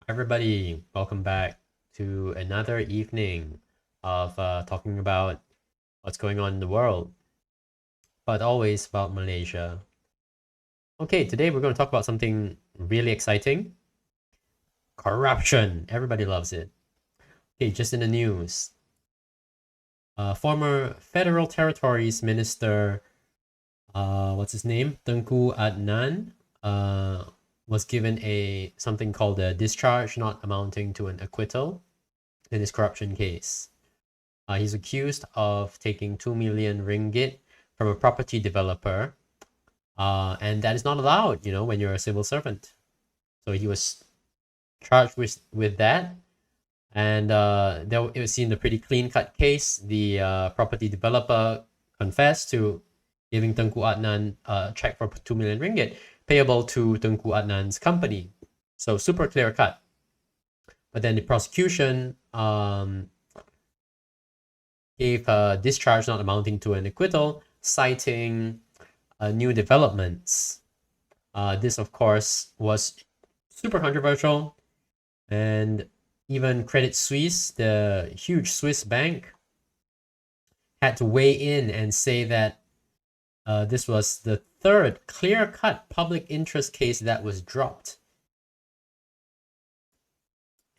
Everybody, welcome back to another evening of talking about what's going on in the world, but always about Malaysia. Okay, today we're going to talk about something really exciting: corruption. Everybody loves it. Okay, just in the news, former Federal Territories Minister, what's his name, Tengku Adnan, was given a something called a discharge not amounting to an acquittal in his corruption case. He's accused of taking 2 million ringgit from a property developer, and that is not allowed, when you're a civil servant. So he was charged with that, and it seemed a pretty clean-cut case. The property developer confessed to giving Tengku Adnan a check for 2 million ringgit payable to Tengku Adnan's company. So super clear-cut. But then the prosecution gave a discharge not amounting to an acquittal, citing new developments. This, of course, was super controversial, and even Credit Suisse, the huge Swiss bank, had to weigh in and say that this was the third clear-cut public interest case that was dropped.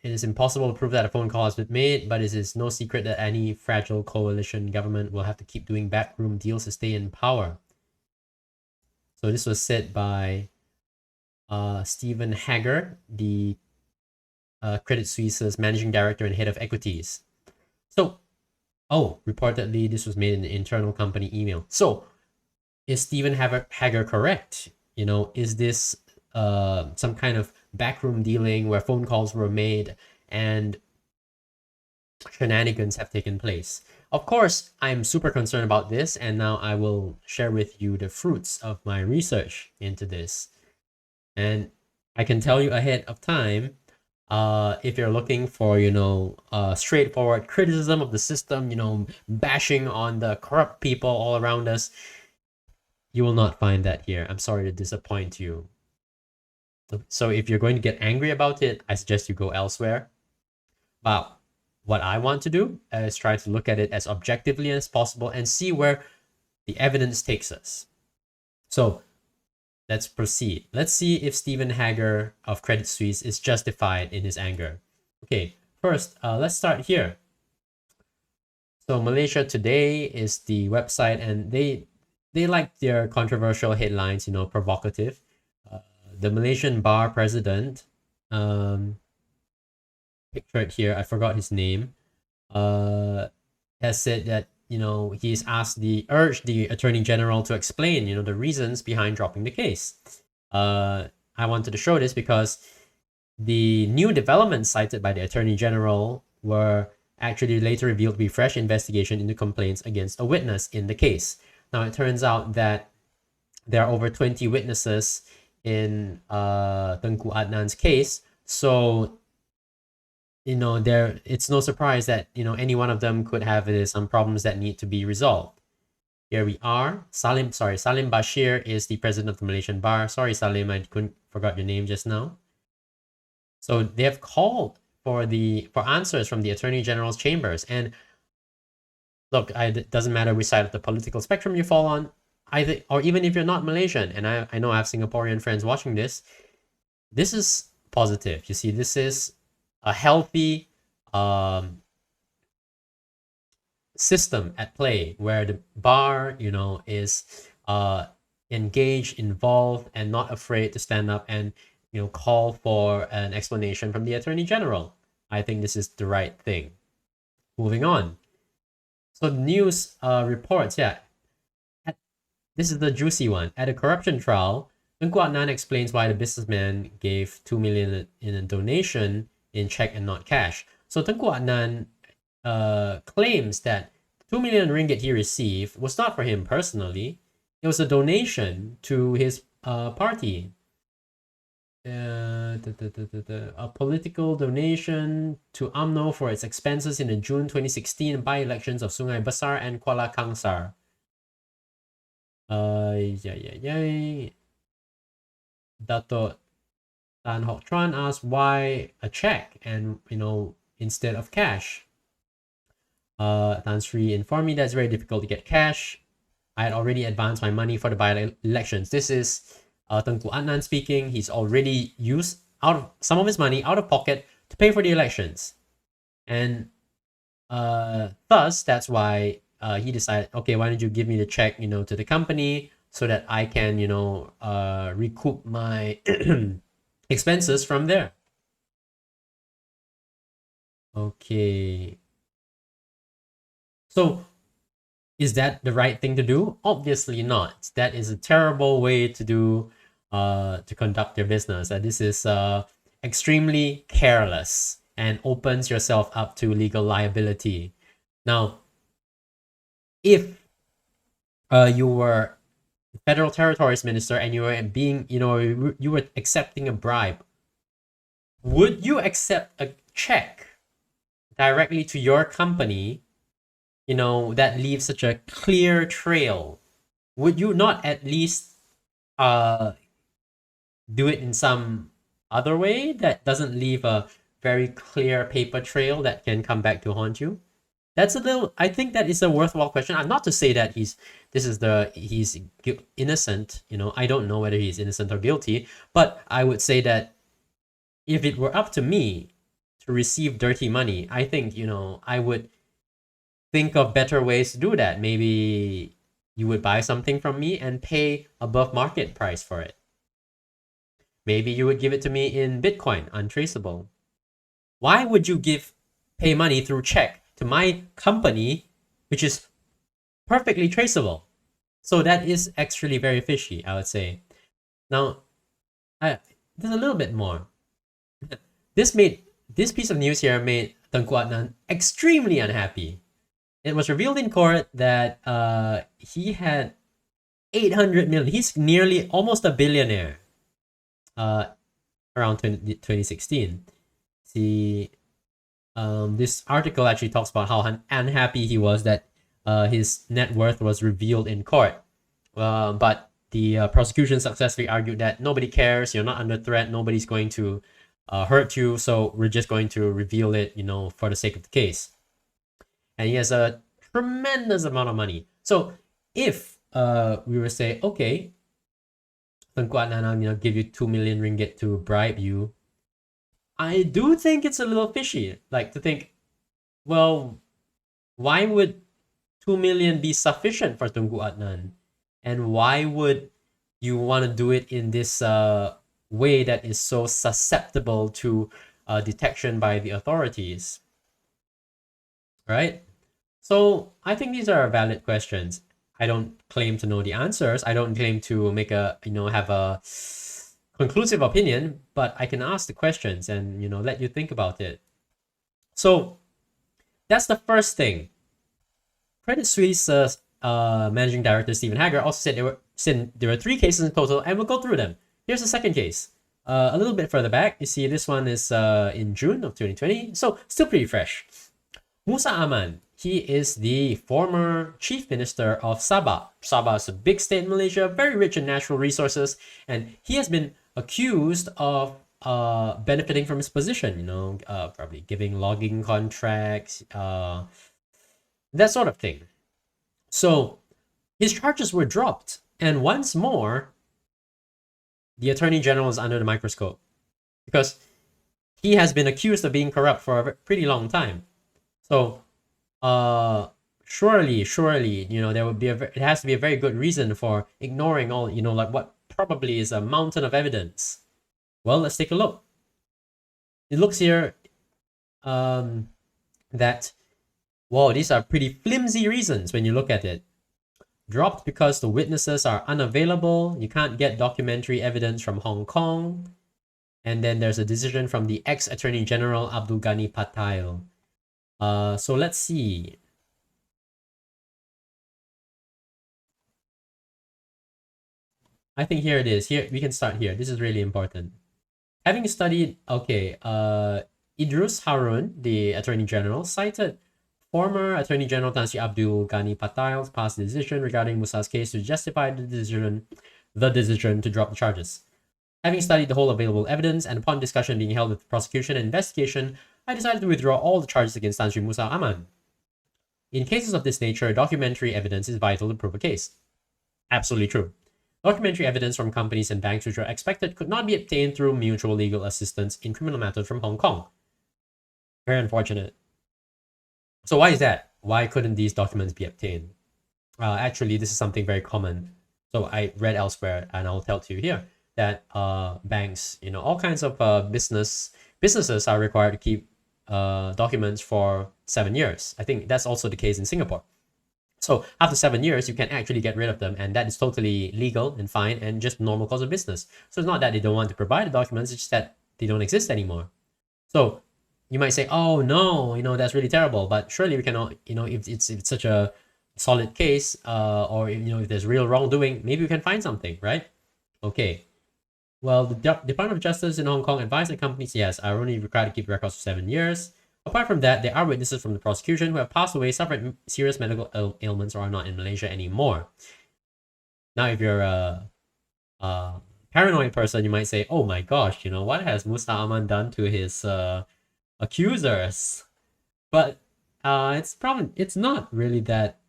It is impossible to prove that a phone call has been made, but it is no secret that any fragile coalition government will have to keep doing backroom deals to stay in power. So this was said by Stephen Hager, the Credit Suisse's managing director and head of equities. So, reportedly this was made in an internal company email. So, is Stephen Hager correct? Is this some kind of backroom dealing where phone calls were made and shenanigans have taken place? Of course, I'm super concerned about this, and now I will share with you the fruits of my research into this. And I can tell you ahead of time, if you're looking for, straightforward criticism of the system, bashing on the corrupt people all around us, you will not find that here. I'm sorry to disappoint you. So if you're going to get angry about it, I suggest you go elsewhere. But what I want to do is try to look at it as objectively as possible and see where the evidence takes us. So let's proceed. Let's see if Stephen Hager of Credit Suisse is justified in his anger. Okay, first, let's start here. So Malaysia Today is the website, and they like their controversial headlines, provocative. The Malaysian bar president, pictured here, I forgot his name, has said that he's urged the attorney general to explain the reasons behind dropping the case. I wanted to show this because the new developments cited by the attorney general were actually later revealed to be fresh investigation into complaints against a witness in the case. Now it turns out that there are over 20 witnesses in Tengku Adnan's case, so it's no surprise that any one of them could have some problems that need to be resolved. Here we are. Salim Bashir is the president of the Malaysian Bar. Sorry, Salim, I forgot your name just now. So they have called for answers from the Attorney General's chambers. And look, it doesn't matter which side of the political spectrum you fall on, or even if you're not Malaysian. And I know I have Singaporean friends watching this. This is positive. You see, this is a healthy system at play where the bar, is engaged, involved, and not afraid to stand up and call for an explanation from the Attorney General. I think this is the right thing. Moving on. So news reports, this is the juicy one. At a corruption trial, Tengku Adnan explains why the businessman gave 2 million in a donation in check and not cash. So Tengku Adnan claims that 2 million ringgit he received was not for him personally. It was a donation to his party. A political donation to UMNO for its expenses in the June 2016 by-elections of Sungai Besar and Kuala Kangsar. Dato Tan Hock Chuan asked why a check and instead of cash. Tan Sri informed me that it's very difficult to get cash. I had already advanced my money for the by-elections. This is Tengku Adnan speaking. He's already used some of his money out of pocket to pay for the elections. And thus, that's why he decided, okay, why don't you give me the check, to the company so that I can, recoup my expenses from there. Okay. So, is that the right thing to do? Obviously not. That is a terrible way to conduct your business. This is extremely careless and opens yourself up to legal liability. Now, if you were federal territories minister and you were you were accepting a bribe, would you accept a check directly to your company, that leaves such a clear trail? Would you not at least do it in some other way that doesn't leave a very clear paper trail that can come back to haunt you? I think that is a worthwhile question. I'm not to say that he's innocent. I don't know whether he's innocent or guilty, but I would say that if it were up to me to receive dirty money, I think, I would think of better ways to do that. Maybe you would buy something from me and pay above market price for it. Maybe you would give it to me in Bitcoin, untraceable. Why would you pay money through check to my company, which is perfectly traceable? So that is actually very fishy, I would say. Now, there's a little bit more. This piece of news here made Tengku Adnan extremely unhappy. It was revealed in court that he had 800 million. He's nearly almost a billionaire. Around 2016. See, this article actually talks about how unhappy he was that his net worth was revealed in court. But the prosecution successfully argued that nobody cares, you're not under threat, nobody's going to hurt you, so we're just going to reveal it, for the sake of the case. And he has a tremendous amount of money. So if we were to say, okay, Tengku Adnan, give you 2 million ringgit to bribe you, I do think it's a little fishy. Like, to think, well, why would 2 million be sufficient for Tengku Adnan? And why would you want to do it in this way that is so susceptible to detection by the authorities? Right? So I think these are valid questions. I don't claim to know the answers. I don't claim to make have a conclusive opinion, but I can ask the questions and, let you think about it. So that's the first thing. Credit Suisse managing director Stephen Hager also said there were 3 cases in total, and we'll go through them. Here's the second case. A little bit further back, you see this one is in June of 2020, so still pretty fresh. Musa Aman, he is the former chief minister of Sabah. Sabah is a big state in Malaysia, very rich in natural resources, and he has been accused of benefiting from his position, probably giving logging contracts, that sort of thing. So his charges were dropped, and once more, the Attorney General is under the microscope because he has been accused of being corrupt for a pretty long time. So, surely, there would be it has to be a very good reason for ignoring all, like what probably is a mountain of evidence. Well, let's take a look. It looks here that, whoa, these are pretty flimsy reasons when you look at it. Dropped because the witnesses are unavailable. You can't get documentary evidence from Hong Kong. And then there's a decision from the ex-Attorney General Abdul Ghani Patail. So let's see. I think here it is. Here we can start here. This is really important. Having studied, Idrus Harun, the Attorney General, cited former Attorney General Tan Sri Abdul Ghani Patail's past decision regarding Musa's case to justify the decision to drop the charges. Having studied the whole available evidence and upon discussion being held with the prosecution and investigation, I decided to withdraw all the charges against Tan Sri Musa Aman. In cases of this nature, documentary evidence is vital to prove a case. Absolutely true. Documentary evidence from companies and banks which are expected could not be obtained through mutual legal assistance in criminal matters from Hong Kong. Very unfortunate. So why is that? Why couldn't these documents be obtained? Actually, this is something very common. So I read elsewhere, and I'll tell to you here that banks, all kinds of businesses are required to keep documents for 7 years. I think that's also the case in Singapore. So after 7 years, you can actually get rid of them, and that is totally legal and fine and just normal course of business. So it's not that they don't want to provide the documents, it's just that they don't exist anymore. So you might say, oh no, that's really terrible, but surely we cannot, if it's such a solid case, or if there's real wrongdoing, maybe we can find something, right? Okay. Well, the Department of Justice in Hong Kong advised the companies, yes, are only required to keep records for 7 years. Apart from that, there are witnesses from the prosecution who have passed away, suffered serious medical ailments, or are not in Malaysia anymore. Now, if you're a paranoid person, you might say, oh my gosh, what has Musa Aman done to his accusers? But it's not really that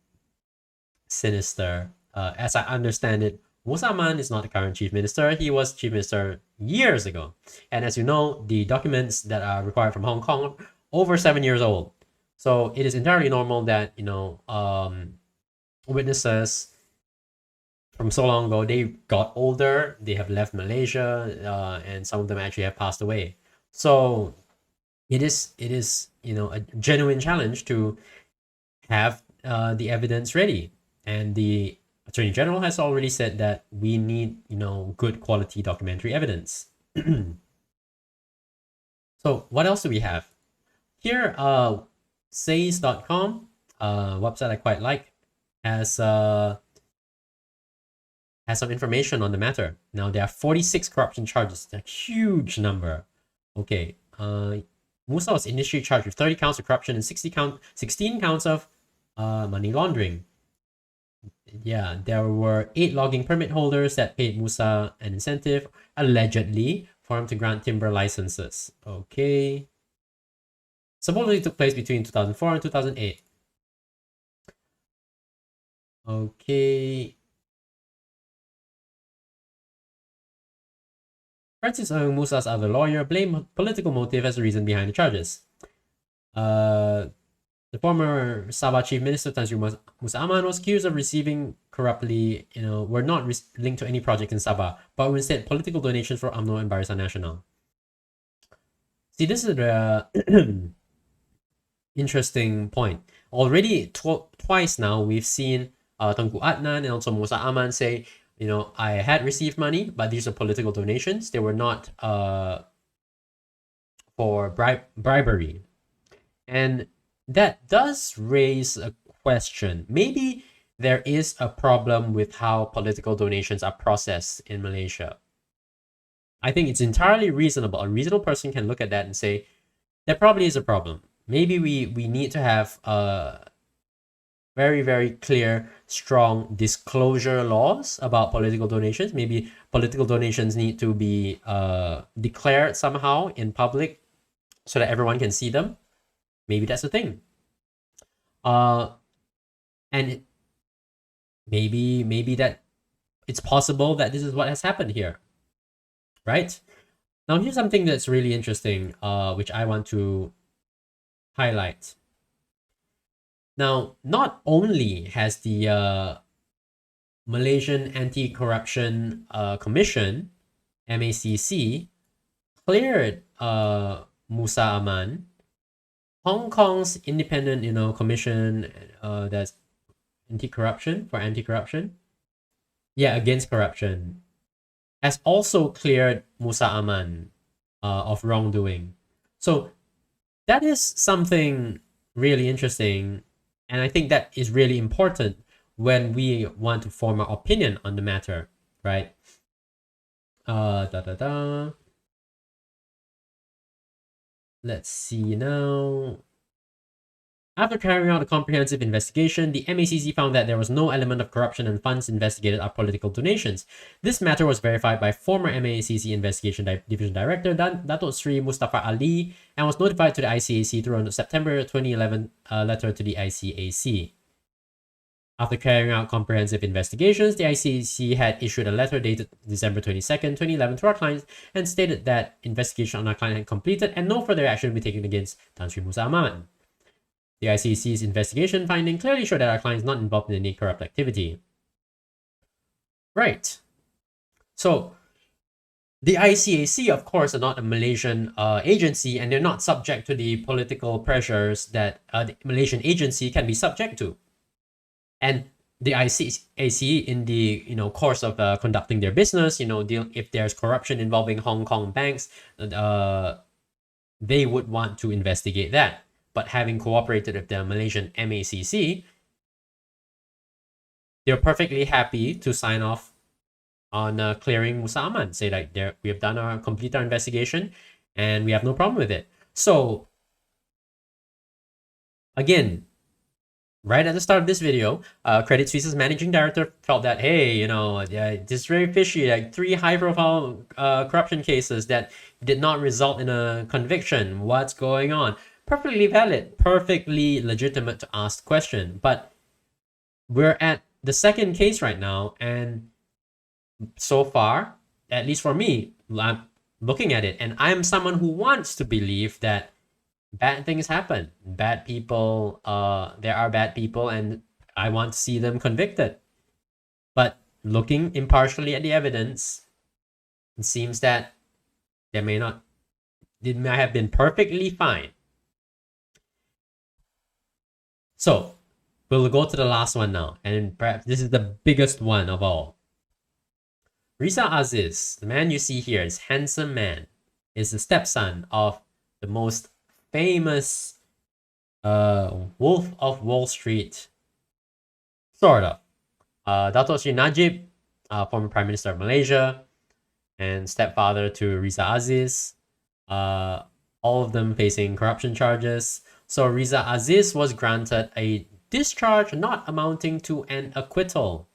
sinister. As I understand it, Musa Aman is not the current chief minister. He was chief minister years ago. And as you know, the documents that are required from Hong Kong are over 7 years old. So it is entirely normal that, witnesses from so long ago, they got older, they have left Malaysia, and some of them actually have passed away. So it is a genuine challenge to have the evidence ready. And the Attorney General has already said that we need, good quality documentary evidence. So what else do we have? Here, says.com, website I quite like, has some information on the matter. Now, there are 46 corruption charges, a huge number. Okay, Musa was initially charged with 30 counts of corruption and 16 counts of money laundering. Yeah, there were 8 logging permit holders that paid Musa an incentive, allegedly, for him to grant timber licenses. Okay. Supposedly took place between 2004 and 2008. Okay. Francis Musa's other lawyer blamed political motive as the reason behind the charges. The former Sabah Chief Minister Tan Sri Musa Aman was accused of receiving corruptly, were not linked to any project in Sabah, but were instead political donations for UMNO and Barisan Nasional. See, this is the interesting point. Already twice now, we've seen Tengku Adnan and also Musa Aman say, I had received money, but these are political donations. They were not for bribery. And that does raise a question. Maybe there is a problem with how political donations are processed in Malaysia. I think it's entirely reasonable. A reasonable person can look at that and say, there probably is a problem. Maybe we need to have very, very clear, strong disclosure laws about political donations. Maybe political donations need to be declared somehow in public so that everyone can see them. Maybe that's the thing. And maybe that it's possible that this is what has happened here, right? Now, here's something that's really interesting, which I want to highlight. Now, not only has the Malaysian Anti-Corruption Commission, MACC, cleared Musa Aman, Hong Kong's independent, commission that's anti-corruption. Yeah, against corruption, has also cleared Musa Aman of wrongdoing. So that is something really interesting, and I think that is really important when we want to form our opinion on the matter, right? Let's see now. After carrying out a comprehensive investigation, the MACC found that there was no element of corruption and funds investigated are political donations. This matter was verified by former MACC Investigation Division Director Dato Sri Mustafa Ali and was notified to the ICAC through a September 2011 letter to the ICAC. After carrying out comprehensive investigations, the ICAC had issued a letter dated December 22nd, 2011 to our clients and stated that investigation on our client had completed and no further action would be taken against Tan Sri Musa Ahmad. The ICAC's investigation finding clearly showed that our client is not involved in any corrupt activity. Right. So, the ICAC, of course, are not a Malaysian agency, and they're not subject to the political pressures that the Malaysian agency can be subject to. And the ICAC, in the course of conducting their business, if there's corruption involving Hong Kong banks, they would want to investigate that. But having cooperated with the Malaysian MACC, they're perfectly happy to sign off on clearing Musa Ahmad. Say like, we have complete our investigation, and we have no problem with it. So, again, right at the start of this video, Credit Suisse's managing director felt that, hey, this is very fishy. Like 3 high-profile corruption cases that did not result in a conviction. What's going on? Perfectly valid, perfectly legitimate to ask the question. But we're at the second case right now, and so far, at least for me, I'm looking at it, and I'm someone who wants to believe that bad things happen. Bad people, there are bad people, and I want to see them convicted. But looking impartially at the evidence, it seems that it may have been perfectly fine. So, we'll go to the last one now, and perhaps this is the biggest one of all. Riza Aziz, the man you see here, is handsome man, is the stepson of the most famous Wolf of Wall Street, sort of. Dato Sri Najib, former Prime Minister of Malaysia, and stepfather to Riza Aziz, all of them facing corruption charges. So Riza Aziz was granted a discharge not amounting to an acquittal.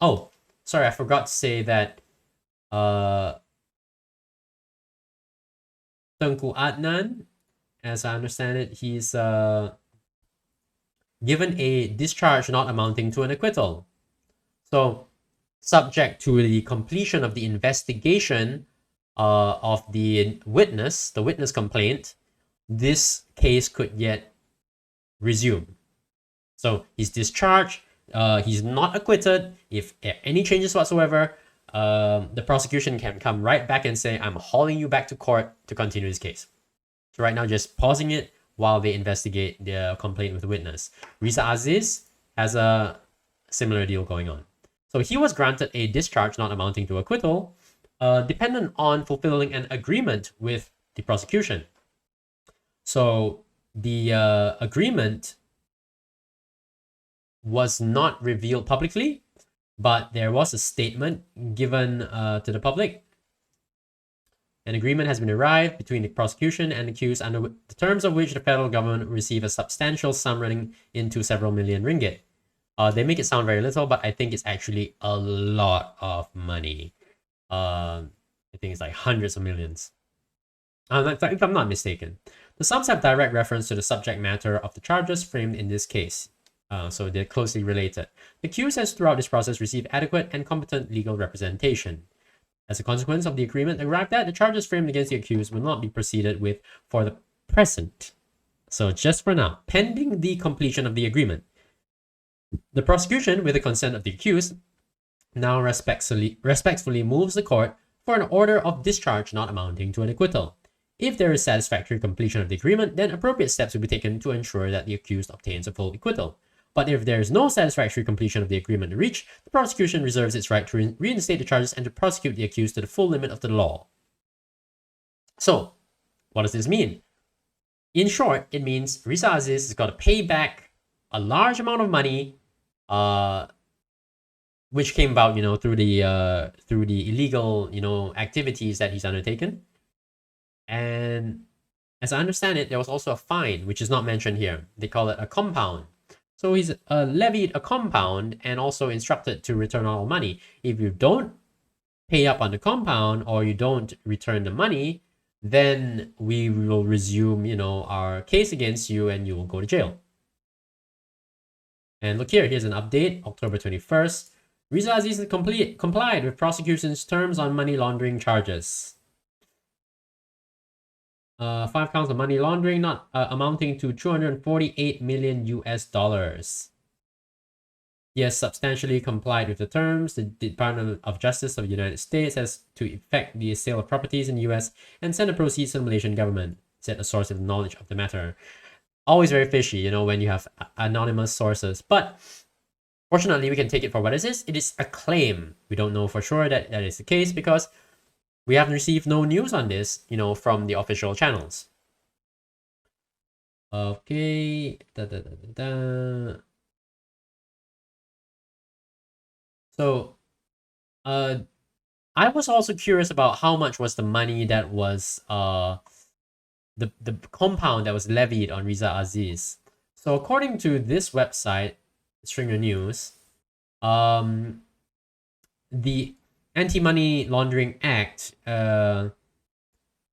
Oh, sorry, I forgot to say that Tengku Adnan, as I understand it, he's given a discharge not amounting to an acquittal. So, subject to the completion of the investigation of the witness complaint, this case could yet resume. So, he's discharged, he's not acquitted. If any changes whatsoever, the prosecution can come right back and say, I'm hauling you back to court to continue this case. So right now, just pausing it while they investigate the complaint with the witness. Riza Aziz has a similar deal going on. So he was granted a discharge not amounting to acquittal, dependent on fulfilling an agreement with the prosecution. So the agreement was not revealed publicly, but there was a statement given to the public. An agreement has been arrived between the prosecution and accused, under the terms of which the federal government will receive a substantial sum running into several million ringgit. They make it sound very little, but I think it's actually a lot of money. I think it's like hundreds of millions. If I'm not mistaken. The sums have direct reference to the subject matter of the charges framed in this case. So they're closely related. The accused has throughout this process received adequate and competent legal representation. As a consequence of the agreement arrived at, the charges framed against the accused will not be proceeded with for the present. So just for now, pending the completion of the agreement. The prosecution, with the consent of the accused, now respectfully moves the court for an order of discharge not amounting to an acquittal. If there is satisfactory completion of the agreement, then appropriate steps will be taken to ensure that the accused obtains a full acquittal. But if there is no satisfactory completion of the agreement reached, the prosecution reserves its right to reinstate the charges and to prosecute the accused to the full limit of the law. So, what does this mean? In short, it means Riza Aziz has got to pay back a large amount of money, which came about, through the illegal, activities that he's undertaken, and As I understand it, there was also a fine, which is not mentioned here. They call it a compound. So he's levied a compound and also instructed to return all money. If you don't pay up on the compound or you don't return the money, then we will resume, our case against you and you will go to jail. And look here, here's an update, October 21st. Riza Aziz complied with prosecution's terms on money laundering charges. 5 counts of money laundering, not amounting to 248 million US dollars. He has substantially complied with the terms. The Department of Justice of the United States has to effect the sale of properties in the US and send the proceeds to the Malaysian government, said a source with knowledge of the matter. Always very fishy, when you have anonymous sources. But fortunately, we can take it for what it is. It is a claim. We don't know for sure that that is the case because we haven't received no news on this, from the official channels. Okay. So, I was also curious about how much was the money that was the compound that was levied on Riza Aziz. So according to this website, Stringer News, the Anti-Money Laundering Act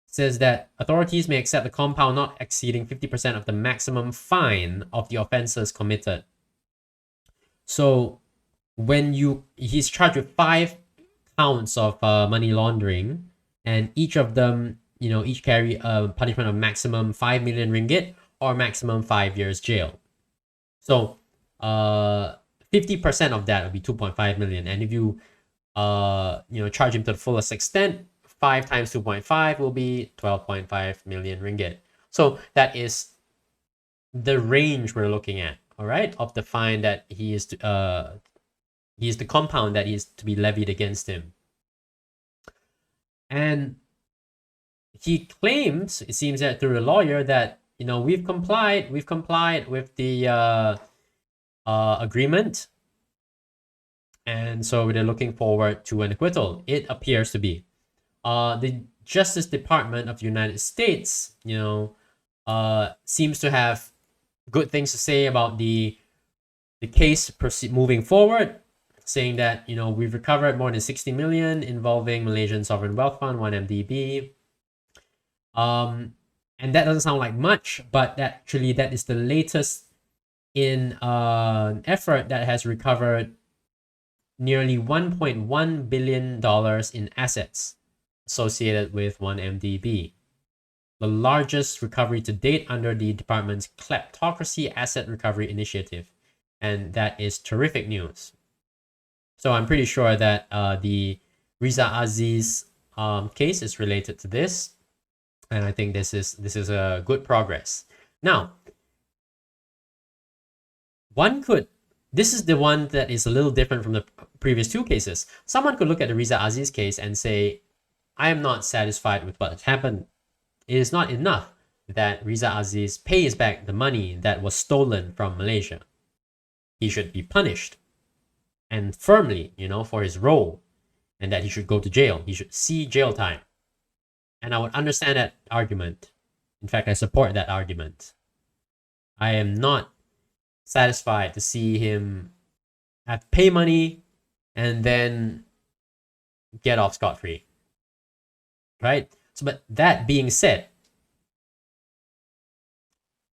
says that authorities may accept the compound not exceeding 50% of the maximum fine of the offenses committed. So when he's charged with 5 counts of money laundering, and each of them, each carry a punishment of maximum 5 million ringgit or maximum 5 years jail. So 50% of that would be 2.5 million. And if you charge him to the fullest extent, 5 times 2.5 will be 12.5 million ringgit. So that is the range we're looking at, all right, of the fine that he is the compound that is to be levied against him. And he claims, it seems that through a lawyer, that we've complied with the agreement, and so they're looking forward to an acquittal. It appears to be. The Justice Department of the United States, seems to have good things to say about the case moving forward, saying that we've recovered more than 60 million involving Malaysian Sovereign Wealth Fund, 1MDB. And that doesn't sound like much, but actually that is the latest in an effort that has recovered nearly $1.1 billion in assets associated with 1MDB, the largest recovery to date under the department's Kleptocracy Asset Recovery Initiative. And that is terrific news. So I'm pretty sure that the Riza Aziz case is related to this, and I think this is a good progress. Now, this is the one that is a little different from the previous 2 cases. Someone could look at the Riza Aziz case and say, I am not satisfied with what has happened. It is not enough that Riza Aziz pays back the money that was stolen from Malaysia. He should be punished, and firmly, for his role, and that he should go to jail. He should see jail time. And I would understand that argument. In fact, I support that argument. I am not satisfied to see him have pay money and then get off scot-free. Right? So, but that being said,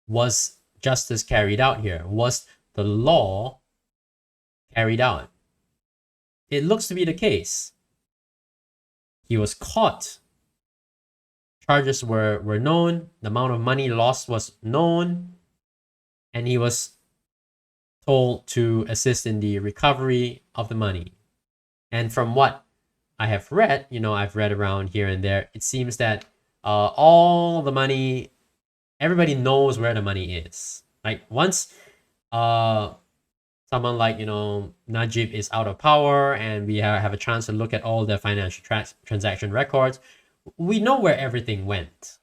was justice carried out here? Was the law carried out? It looks to be the case. He was caught. Charges were known. The amount of money lost was known. And he was told to assist in the recovery of the money. And from what I have read, I've read around here and there, it seems that all the money, everybody knows where the money is. Like once someone like, Najib is out of power and we have a chance to look at all the financial transaction records, we know where everything went.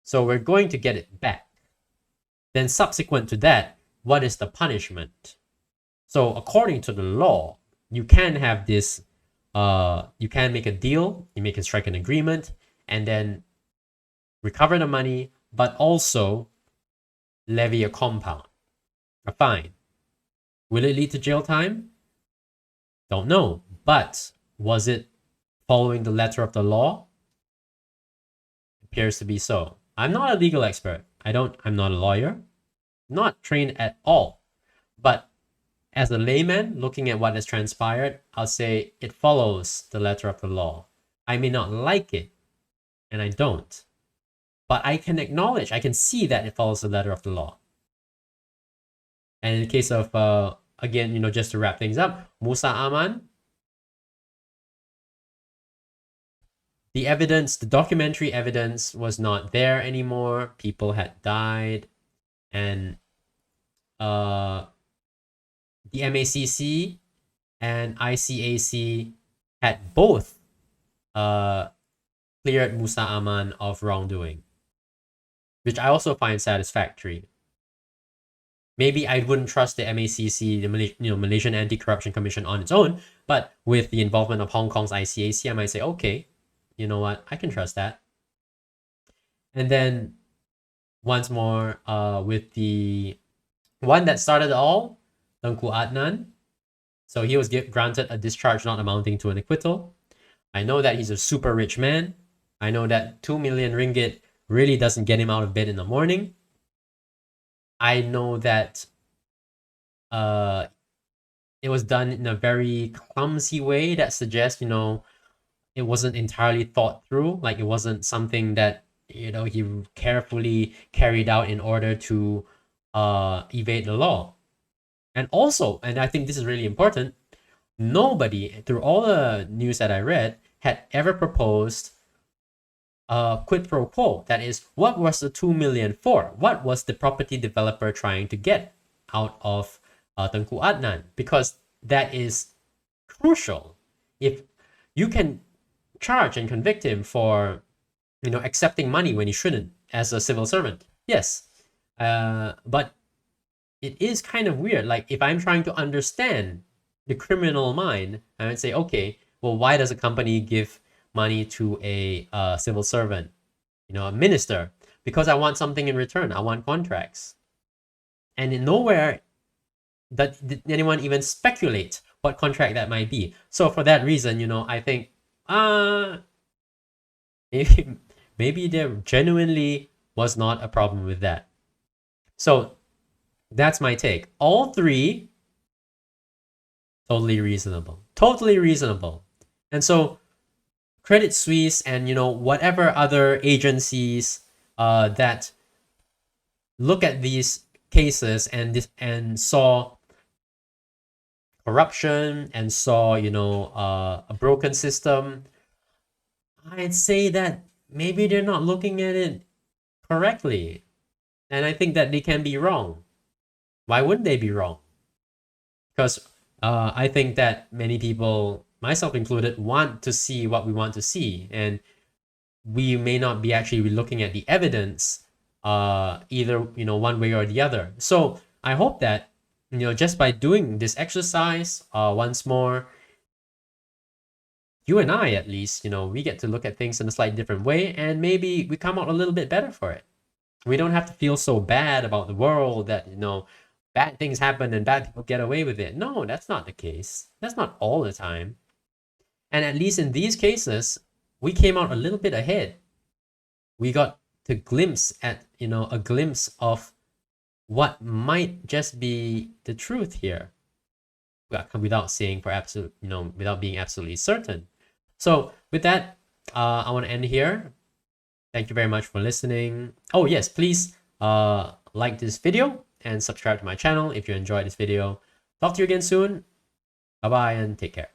So we're going to get it back. Then subsequent to that, what is the punishment? So according to the law, you can have this, you can make a deal, you can strike an agreement, and then recover the money but also levy a compound, a fine. Will it lead to jail time? Don't know. But was it following the letter of the law? Appears to be so. I'm not a legal expert. I'm not a lawyer. Not trained at all. But as a layman looking at what has transpired, I'll say it follows the letter of the law. I may not like it, and I don't. But I can acknowledge, I can see that it follows the letter of the law. And in the case of, again, just to wrap things up, Musa Aman, the evidence, the documentary evidence was not there anymore. People had died. And the MACC and ICAC had both cleared Musa Aman of wrongdoing, which I also find satisfactory. Maybe I wouldn't trust the MACC, the Malaysian Anti-Corruption Commission on its own, but with the involvement of Hong Kong's ICAC, I might say, okay, you know what, I can trust that. And then once more, with the one that started it all, Tengku Adnan. So he was granted a discharge not amounting to an acquittal. I know that he's a super rich man. I know that 2 million ringgit really doesn't get him out of bed in the morning. I know that it was done in a very clumsy way that suggests, it wasn't entirely thought through. Like it wasn't something that, he carefully carried out in order to evade the law. And also, and I think this is really important, nobody, through all the news that I read, had ever proposed a quid pro quo. That is, what was the 2 million for? What was the property developer trying to get out of Tengku Adnan? Because that is crucial. If you can charge and convict him for, accepting money when he shouldn't as a civil servant, yes. But it is kind of weird. Like if I'm trying to understand the criminal mind, I would say, okay, well, why does a company give money to a civil servant, a minister? Because I want something in return. I want contracts. And in nowhere did anyone even speculate what contract that might be. So for that reason, I think, maybe there genuinely was not a problem with that. So that's my take. All three, totally reasonable. Totally reasonable. And so Credit Suisse and, whatever other agencies that look at these cases and saw corruption and saw, a broken system, I'd say that maybe they're not looking at it correctly. And I think that they can be wrong. Why wouldn't they be wrong? Because I think that many people, myself included, want to see what we want to see. And we may not be actually looking at the evidence either, one way or the other. So I hope that, just by doing this exercise once more, you and I, at least, we get to look at things in a slightly different way, and maybe we come out a little bit better for it. We don't have to feel so bad about the world that, bad things happen and bad people get away with it. No, that's not the case. That's not all the time. And at least in these cases, we came out a little bit ahead. We got to glimpse at, a glimpse of what might just be the truth here, without saying for absolute, without being absolutely certain. So with that, I want to end here. Thank you very much for listening. Oh yes, please like this video and subscribe to my channel if you enjoyed this video. Talk to you again soon. Bye bye and take care.